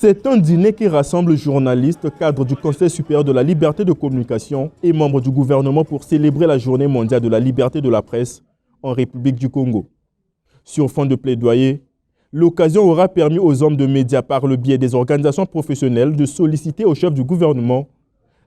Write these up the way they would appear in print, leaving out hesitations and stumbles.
C'est un dîner qui rassemble journalistes, cadres du Conseil supérieur de la liberté de communication et membres du gouvernement pour célébrer la journée mondiale de la liberté de la presse en République du Congo. Sur fond de plaidoyer, l'occasion aura permis aux hommes de médias par le biais des organisations professionnelles de solliciter au chef du gouvernement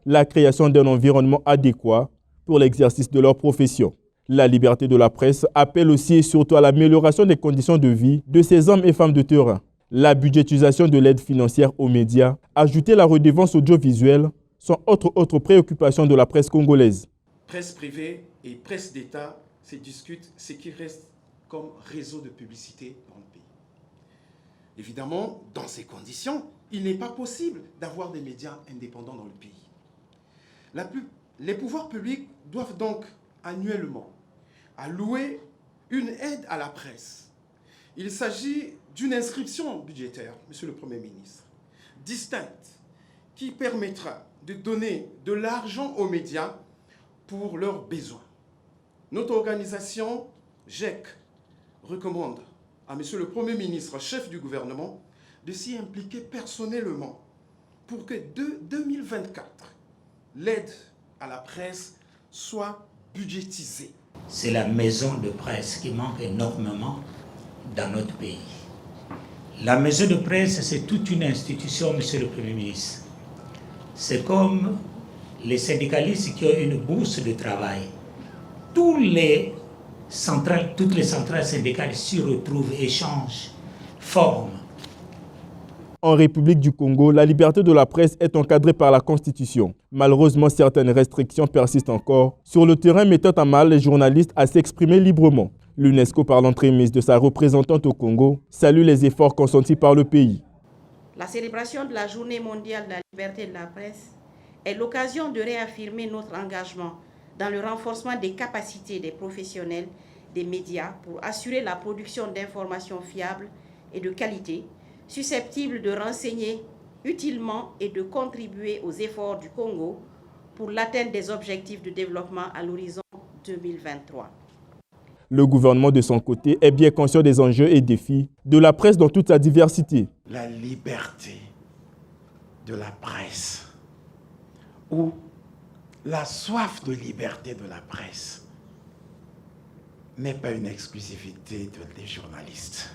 la création d'un environnement adéquat pour l'exercice de leur profession. La liberté de la presse appelle aussi et surtout à l'amélioration des conditions de vie de ces hommes et femmes de terrain. La budgétisation de l'aide financière aux médias, ajouter la redevance audiovisuelle, sont autres préoccupations de la presse congolaise. Presse privée et presse d'État se discutent ce qui reste comme réseau de publicité dans le pays. Évidemment, dans ces conditions, il n'est pas possible d'avoir des médias indépendants dans le pays. Les pouvoirs publics doivent donc annuellement allouer une aide à la presse. Il s'agit d'une inscription budgétaire, Monsieur le Premier ministre, distincte, qui permettra de donner de l'argent aux médias pour leurs besoins. Notre organisation, GEC, recommande à Monsieur le Premier ministre, chef du gouvernement, de s'y impliquer personnellement pour que dès 2024, l'aide à la presse soit budgétisée. C'est la maison de presse qui manque énormément dans notre pays. La maison de presse, c'est toute une institution, Monsieur le Premier ministre. C'est comme les syndicalistes qui ont une bourse de travail. Toutes les centrales syndicales s'y retrouvent, échangent, forment. En République du Congo, la liberté de la presse est encadrée par la Constitution. Malheureusement, certaines restrictions persistent encore sur le terrain, mettant à mal les journalistes à s'exprimer librement. L'UNESCO, par l'entremise de sa représentante au Congo, salue les efforts consentis par le pays. La célébration de la Journée mondiale de la liberté de la presse est l'occasion de réaffirmer notre engagement dans le renforcement des capacités des professionnels des médias pour assurer la production d'informations fiables et de qualité, susceptibles de renseigner utilement et de contribuer aux efforts du Congo pour l'atteinte des objectifs de développement à l'horizon 2023. Le gouvernement, de son côté, est bien conscient des enjeux et défis de la presse dans toute sa diversité. La liberté de la presse, ou la soif de liberté de la presse, n'est pas une exclusivité des journalistes.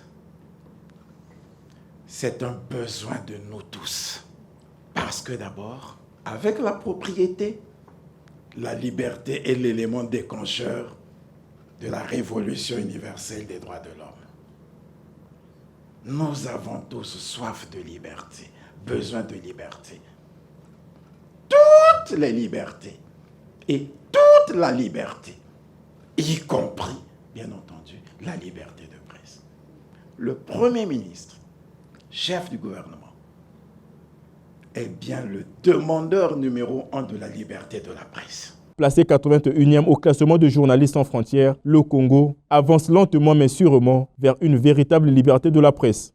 C'est un besoin de nous tous. Parce que d'abord, avec la propriété, la liberté est l'élément déclencheur de la révolution universelle des droits de l'homme. Nous avons tous soif de liberté, besoin de liberté. Toutes les libertés et toute la liberté, y compris, bien entendu, la liberté de presse. Le Premier ministre, chef du gouvernement, est bien le demandeur numéro 1 de la liberté de la presse. Placé 81e au classement de journalistes sans frontières, le Congo avance lentement mais sûrement vers une véritable liberté de la presse.